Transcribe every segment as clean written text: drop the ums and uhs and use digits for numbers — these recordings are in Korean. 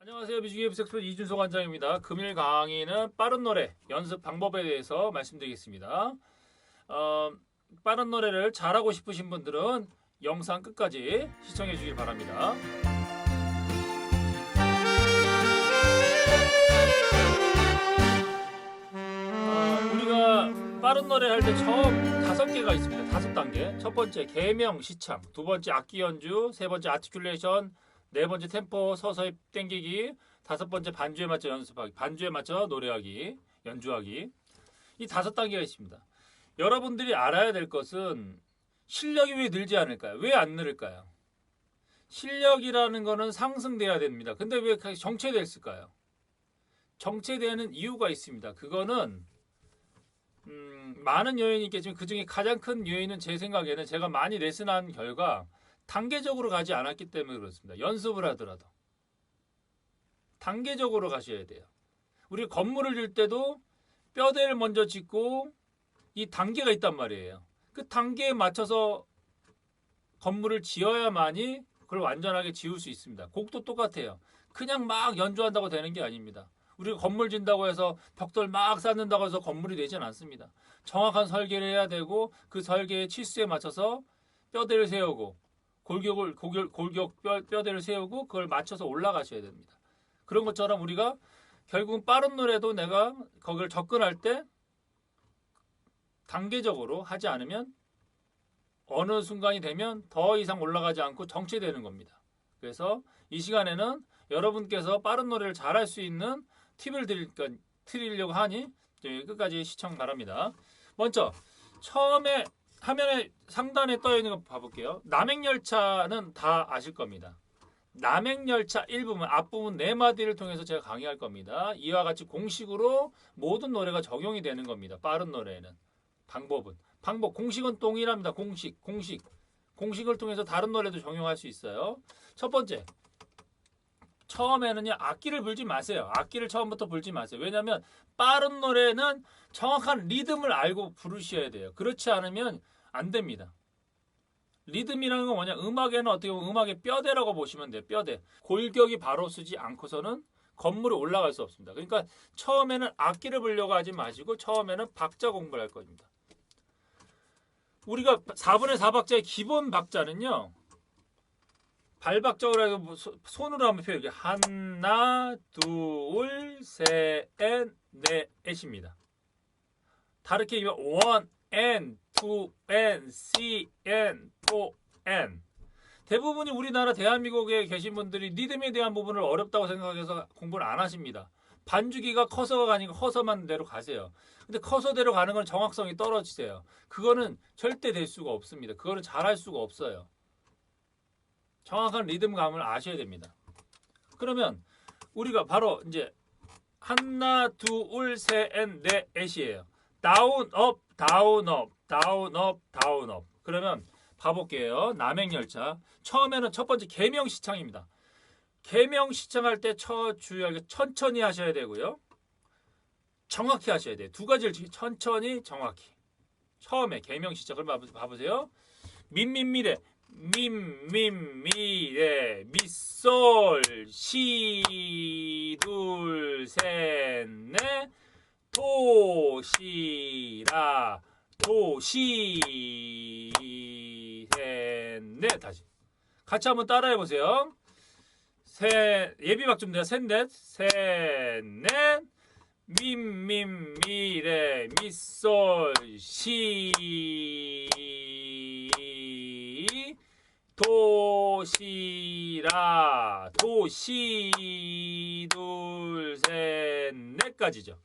안녕하세요. 뮤직의 엑스퍼트 이준석 관장입니다. 금일 강의는 빠른 노래 연습 방법에 대해서 말씀드리겠습니다. 빠른 노래를 잘하고 싶으신 분들은 영상 끝까지 시청해 주길 바랍니다. 우리가 빠른 노래 할 때 처음 5개가 있습니다. 5단계. 첫 번째 개명 시창, 두 번째 악기 연주, 세 번째 아티큘레이션, 네 번째 템포 서서히 땡기기, 다섯 번째 반주에 맞춰 연습하기, 반주에 맞춰 노래하기, 연주하기. 이 5단계가 있습니다. 여러분들이 알아야 될 것은 실력이 왜 늘지 않을까요? 왜 안 늘을까요? 실력이라는 거는 상승돼야 됩니다. 근데 왜 정체됐을까요? 정체되는 이유가 있습니다. 그거는 많은 요인이 있겠지만 그 중에 가장 큰 요인은 제 생각에는 제가 많이 레슨한 결과 단계적으로 가지 않았기 때문에 그렇습니다. 연습을 하더라도 단계적으로 가셔야 돼요. 우리 건물을 질 때도 뼈대를 먼저 짓고 이 단계가 있단 말이에요. 그 단계에 맞춰서 건물을 지어야만이 그걸 완전하게 지을 수 있습니다. 곡도 똑같아요. 그냥 막 연주한다고 되는 게 아닙니다. 우리가 건물 진다고 해서 벽돌 막 쌓는다고 해서 건물이 되진 않습니다. 정확한 설계를 해야 되고 그 설계의 치수에 맞춰서 뼈대를 세우고 골격 뼈대를 세우고 그걸 맞춰서 올라가셔야 됩니다. 그런 것처럼 우리가 결국은 빠른 노래도 내가 거기를 접근할 때 단계적으로 하지 않으면 어느 순간이 되면 더 이상 올라가지 않고 정체되는 겁니다. 그래서 이 시간에는 여러분께서 빠른 노래를 잘할 수 있는 팁을 드리려고 하니 끝까지 시청 바랍니다. 먼저 처음에 화면에 상단에 떠 있는 거 봐볼게요. 남행열차는 다 아실 겁니다. 남행열차 일부분, 앞부분 4마디를 통해서 제가 강의할 겁니다. 이와 같이 공식으로 모든 노래가 적용이 되는 겁니다. 빠른 노래에는. 공식은 동일합니다. 공식을 통해서 다른 노래도 적용할 수 있어요. 첫 번째, 처음에는요, 악기를 불지 마세요. 악기를 처음부터 불지 마세요. 왜냐하면 빠른 노래는 정확한 리듬을 알고 부르셔야 돼요. 그렇지 않으면 안 됩니다. 리듬이라는 건 뭐냐? 음악에는 어떻게 보면 음악의 뼈대라고 보시면 돼요. 뼈대. 골격이 바로 서지 않고서는 건물에 올라갈 수 없습니다. 그러니까 처음에는 악기를 불려고 하지 마시고 처음에는 박자 공부를 할 겁니다. 우리가 4분의 4박자의 기본 박자는요. 발박자로 해서 손으로 한번 표현해. 하나, 둘, 셋, 넷입니다. 다르게 이면 1, N, 2, N, C, N, 4, N. 대부분이 우리나라 대한민국에 계신 분들이 리듬에 대한 부분을 어렵다고 생각해서 공부를 안 하십니다. 반주기가 커서가 아니고 커서만 대로 가세요. 근데 커서대로 가는 건 정확성이 떨어지세요. 그거는 절대 될 수가 없습니다. 그거는 잘할 수가 없어요. 정확한 리듬감을 아셔야 됩니다. 그러면 우리가 바로 이제 하나, 둘, 셋, 넷이에요. 다운, 업, 다운, 업, 다운, 업, 다운, 업. 그러면 봐볼게요. 남행열차. 처음에는 첫 번째 개명시창입니다. 개명시창할 때 주의하게 천천히 하셔야 되고요. 정확히 하셔야 돼요. 두 가지를 천천히, 정확히. 처음에 개명시창을 봐보세요. 민민미래, 민민미래, 미솔, 시, 둘, 셋, 넷, 도시라, 도시, 셋, 넷. 다시 같이 한번 따라해 보세요. 예비박 좀 내요. 셋, 넷, 셋, 넷. 민민미래, 미솔, 시, 도시라, 도시, 둘, 셋, 넷까지죠.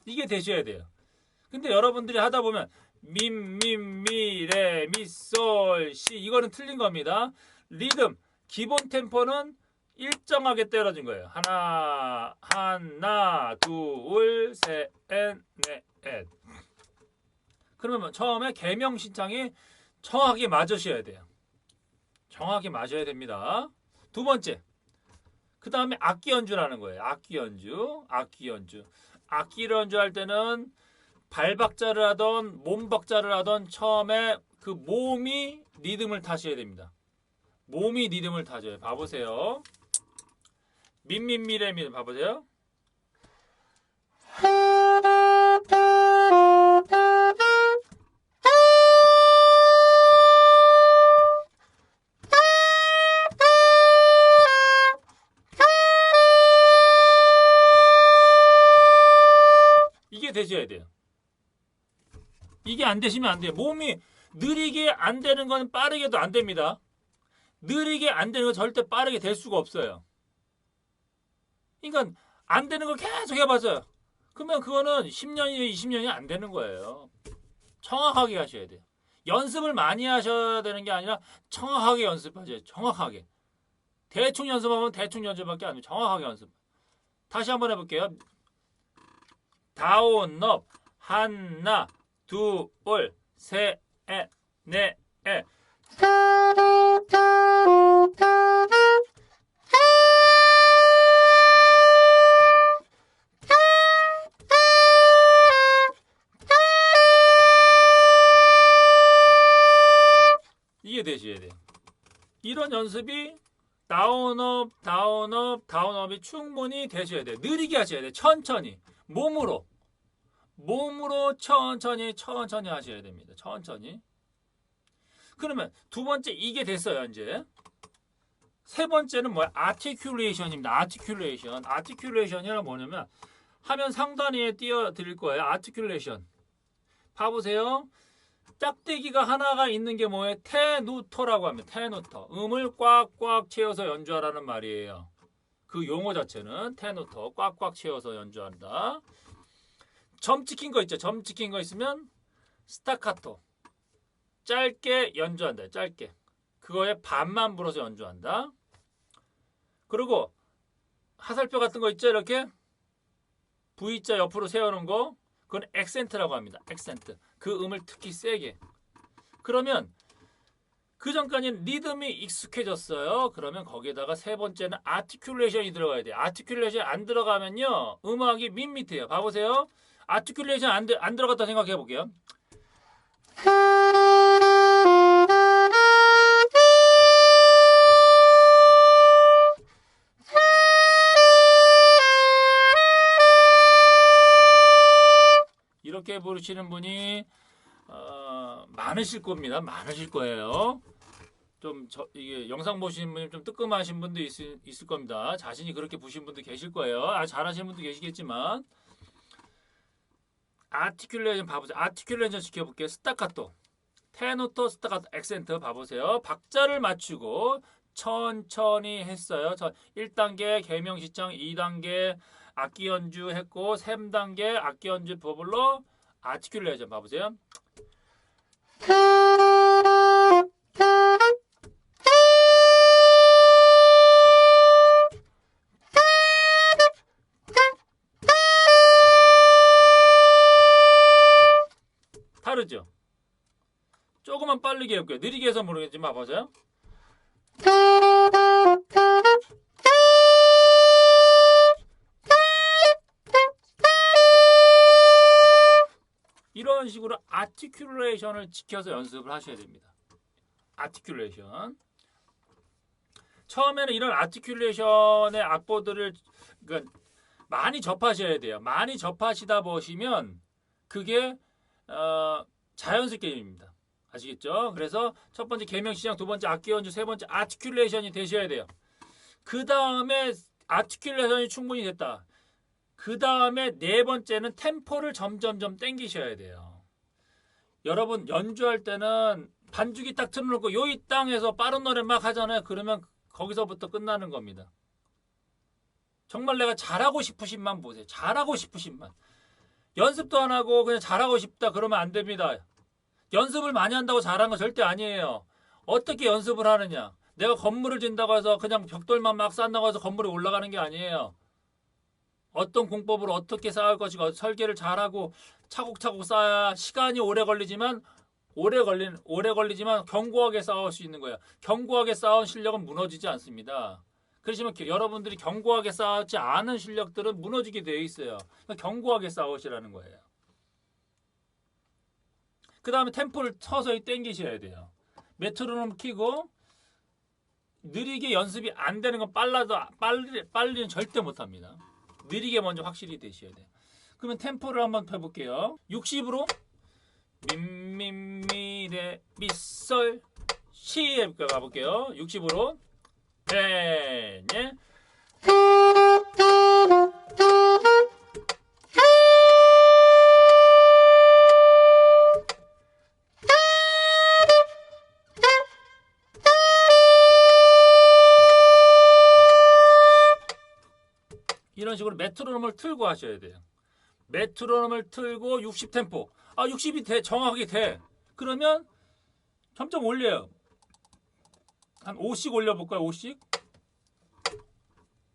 이게 되셔야 돼요. 근데 여러분들이 하다 보면 미래, 미솔, 시 이거는 틀린 겁니다. 리듬, 기본 템포는 일정하게 떨어진 거예요. 하나, 둘, 셋, 넷. 그러면 처음에 개명신창이 정확하게 맞으셔야 돼요. 정확히 맞아야 됩니다. 두 번째, 그 다음에 악기 연주라는 거예요. 악기 연주. 악기를 연주할 때는 발박자를 하던 몸박자를 하던 처음에 그 몸이 리듬을 타셔야 됩니다. 몸이 리듬을 타줘요. 봐보세요. 민민미래미 봐보세요. 이게 되셔야 돼요. 이게 안 되시면 안 돼요. 몸이 느리게 안 되는 건 빠르게도 안 됩니다. 느리게 안 되는 건 절대 빠르게 될 수가 없어요. 그러니까 안 되는 걸 계속 해봤어요. 그러면 그거는 10년이 20년이 안 되는 거예요. 정확하게 하셔야 돼요. 연습을 많이 하셔야 되는 게 아니라 정확하게 연습하셔요. 정확하게. 대충 연습하면 대충 연습밖에 안 돼요. 정확하게 연습. 다시 한번 해볼게요. 다운 업 하나 둘 셋 넷 이게 되셔야 돼요. 이런 연습이 다운업, 다운업, 다운업이 충분히 되셔야 돼요. 느리게 하셔야 돼요. 천천히. 몸으로 천천히 하셔야 됩니다. 천천히. 그러면 두 번째 이게 됐어요. 이제 세 번째는 뭐야? 아티큘레이션입니다. 아티큘레이션이란 뭐냐면 화면 상단에 띄워드릴 거예요. 아티큘레이션. 봐보세요. 짝대기가 하나가 있는 게 뭐예요? 테누터라고 합니다. 테누터. 음을 꽉꽉 채워서 연주하라는 말이에요. 그 용어 자체는 테누터. 꽉꽉 채워서 연주한다. 점 찍힌 거 있죠? 점 찍힌 거 있으면 스타카토. 짧게 연주한다. 짧게. 그거에 반만 불어서 연주한다. 그리고 하살표 같은 거 있죠? 이렇게 V자 옆으로 세우는 거. 그건 액센트라고 합니다. 액센트. 그 음을 특히 세게. 그러면 그 전까지는 리듬이 익숙해졌어요. 그러면 거기에다가 세 번째는 아티큘레이션이 들어가야 돼요. 아티큘레이션 안 들어가면요. 음악이 밋밋해요. 봐보세요. 아티큘레이션 안 들어갔다 생각해 볼게요. 이렇게 부르시는 분이 많으실 겁니다. 많으실 거예요. 좀 이게 영상 보시는 분이 좀 뜨끔하신 분도 있을 겁니다. 자신이 그렇게 부신 분도 계실 거예요. 잘하시는 분도 계시겠지만 아티큘레이션 봐보세요. 아티큘레이션 지켜볼게요. 스타카토, 테노토, 스타카토, 액센트 봐보세요. 박자를 맞추고 천천히 했어요. 1단계 개명 시청, 2단계 악기 연주 했고 3단계 악기 연주 버블로 아티큘레이션 봐보세요. 다르죠? 조금만 빠르게 해볼게요. 느리게 해서 모르겠지만 봐보세요. 이런 식으로 아티큘레이션을 지켜서 연습을 하셔야 됩니다. 아티큘레이션. 처음에는 이런 아티큘레이션의 악보들을 그러니까 많이 접하셔야 돼요. 많이 접하시다 보시면 그게 자연스럽게 됩니다. 아시겠죠? 그래서 첫 번째 개명시장, 두 번째 악기 연주, 세 번째 아티큘레이션이 되셔야 돼요. 그 다음에 아티큘레이션이 충분히 됐다. 그 다음에 네 번째는 템포를 점점점 땡기셔야 돼요. 여러분 연주할 때는 반주기 딱 틀어놓고 요이 땅에서 빠른 노래 막 하잖아요. 그러면 거기서부터 끝나는 겁니다. 정말 내가 잘하고 싶으신 만 보세요. 잘하고 싶으신 만. 연습도 안 하고 그냥 잘하고 싶다 그러면 안 됩니다. 연습을 많이 한다고 잘하는 건 절대 아니에요. 어떻게 연습을 하느냐. 내가 건물을 짓는다고 해서 그냥 벽돌만 막 쌓는다고 해서 건물이 올라가는 게 아니에요. 어떤 공법으로 어떻게 쌓을 것이고 설계를 잘하고 차곡차곡 쌓아야 시간이 오래 걸리지만 견고하게 쌓을 수 있는 거예요. 견고하게 쌓은 실력은 무너지지 않습니다. 그렇지만 여러분들이 견고하게 쌓지 않은 실력들은 무너지게 되어 있어요. 그러니까 견고하게 쌓으시라는 거예요. 그 다음에 템포를 서서히 땡기셔야 돼요. 메트로놈 키고 느리게 연습이 안 되는 건 빨리는 절대 못합니다. 느리게 먼저 확실히 되셔야 돼요. 그러면 템포를 한번 해볼게요. 60으로 민민미레 미솔 시 가볼게요. 60으로 네, 네. 이런 식으로 메트로놈을 틀고 하셔야 돼요. 메트로놈을 틀고 60 템포. 60이 돼. 정확하게 돼. 그러면 점점 올려요. 한 5씩 올려볼까요? 5씩?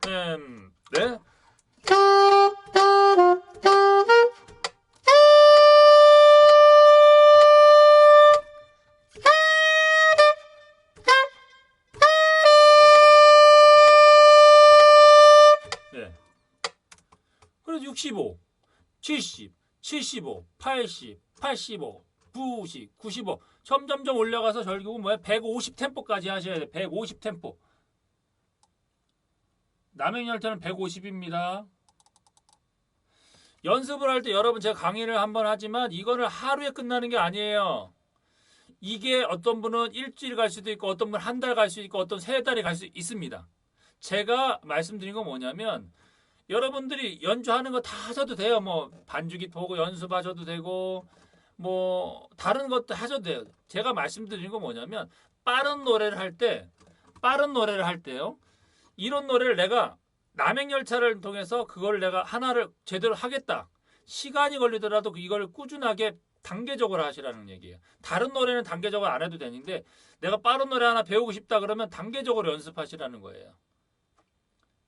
네. 그래서 65, 70, 75, 80, 85, 90, 95 점점점 올라가서 결국은 뭐야? 150 템포까지 하셔야 돼. 150 템포. 남행열차는 150입니다. 연습을 할 때 여러분 제가 강의를 한번 하지만 이거를 하루에 끝나는 게 아니에요. 이게 어떤 분은 일주일 갈 수도 있고 어떤 분은 한 달 갈 수 있고 어떤 세 달이 갈 수 있습니다. 제가 말씀드린 건 뭐냐면 여러분들이 연주하는 거 다 하셔도 돼요. 뭐 반주기 보고 연습하셔도 되고 뭐 다른 것도 하셔도 돼요. 제가 말씀드린 건 뭐냐면 빠른 노래를 할 때요. 이런 노래를 내가 남행열차를 통해서 그걸 내가 하나를 제대로 하겠다. 시간이 걸리더라도 이걸 꾸준하게 단계적으로 하시라는 얘기예요. 다른 노래는 단계적으로 안 해도 되는데 내가 빠른 노래 하나 배우고 싶다 그러면 단계적으로 연습하시라는 거예요.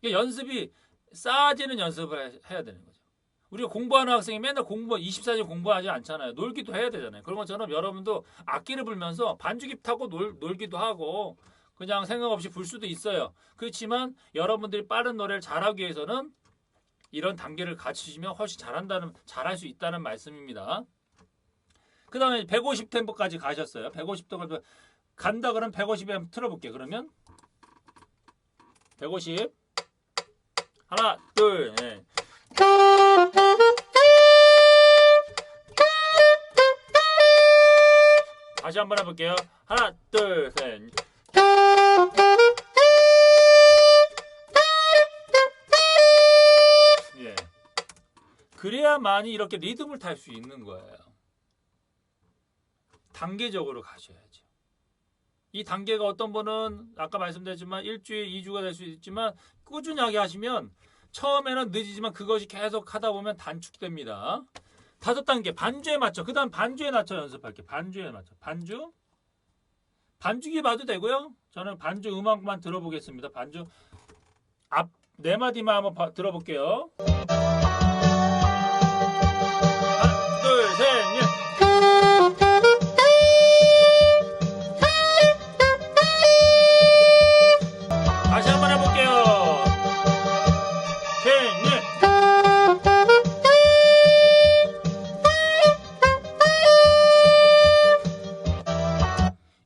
연습이 쌓아지는 연습을 해야 되는 거죠. 우리가 공부하는 학생이 맨날 24시간 공부하지 않잖아요. 놀기도 해야 되잖아요. 그런 것처럼 여러분도 악기를 불면서 반주기 타고 놀기도 하고 그냥 생각 없이 불 수도 있어요. 그렇지만 여러분들이 빠른 노래를 잘하기 위해서는 이런 단계를 갖추시면 훨씬 잘할 수 있다는 말씀입니다. 그 다음에 150 템포까지 가셨어요. 150 템포 간다 그러면 150에 한번 틀어볼게요. 그러면 150 하나 둘 네. 다시 한번 해볼게요. 하나 둘 셋. 예. 그래야만이 이렇게 리듬을 탈 수 있는 거예요. 단계적으로 가셔야죠. 이 단계가 어떤 분은 아까 말씀드렸지만 일주일, 2주가 될 수 있지만 꾸준히 하게 하시면 처음에는 늦지만 그것이 계속 하다 보면 단축됩니다. 5단계 반주에 맞춰. 그 다음 반주에 맞춰 연습할게요. 반주에 맞춰. 반주기 봐도 되고요. 저는 반주 음악만 들어보겠습니다. 반주 앞 4마디만 한번 들어볼게요. 하나 둘 셋 넷. 다시 한번 해볼게요. 셋 넷.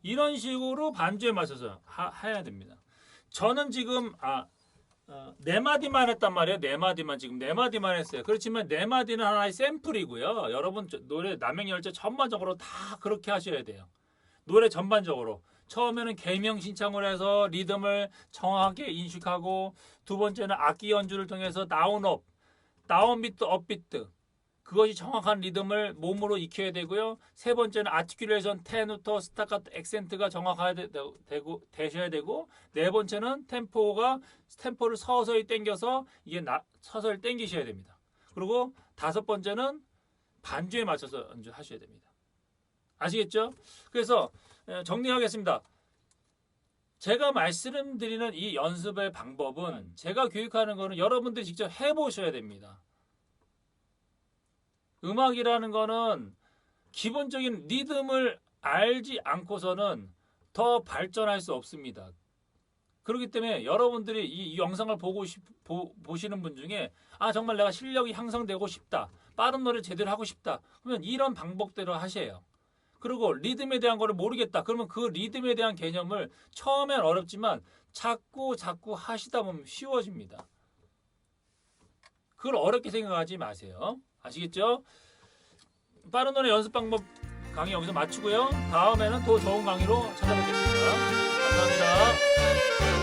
이런 식으로 반주에 맞춰서 해야 됩니다. 저는 지금 4마디만 했단 말이에요. 4마디만 지금 4마디만 했어요. 그렇지만 4마디는 하나의 샘플이고요. 여러분 노래 남행열차 전반적으로 다 그렇게 하셔야 돼요. 노래 전반적으로. 처음에는 계명신창을 해서 리듬을 정확하게 인식하고 두 번째는 악기 연주를 통해서 다운업, 다운비트, 업비트 그것이 정확한 리듬을 몸으로 익혀야 되고요. 세 번째는 아티큘레이션, 테누터, 스타카토, 액센트가 정확하게 되셔야 되고 네 번째는 템포를 서서히 당겨서 이게 서서히 당기셔야 됩니다. 그리고 5번째는 반주에 맞춰서 연주하셔야 됩니다. 아시겠죠? 그래서 정리하겠습니다. 제가 말씀드리는 이 연습의 방법은 제가 교육하는 거는 여러분들이 직접 해보셔야 됩니다. 음악이라는 거는 기본적인 리듬을 알지 않고서는 더 발전할 수 없습니다. 그렇기 때문에 여러분들이 이 영상을 보시는 분 중에 정말 내가 실력이 향상되고 싶다. 빠른 노래 제대로 하고 싶다. 그러면 이런 방법대로 하세요. 그리고 리듬에 대한 거를 모르겠다. 그러면 그 리듬에 대한 개념을 처음엔 어렵지만 자꾸 하시다 보면 쉬워집니다. 그걸 어렵게 생각하지 마세요. 아시겠죠? 빠른 노래 연습 방법 강의 여기서 마치고요. 다음에는 더 좋은 강의로 찾아뵙겠습니다. 감사합니다.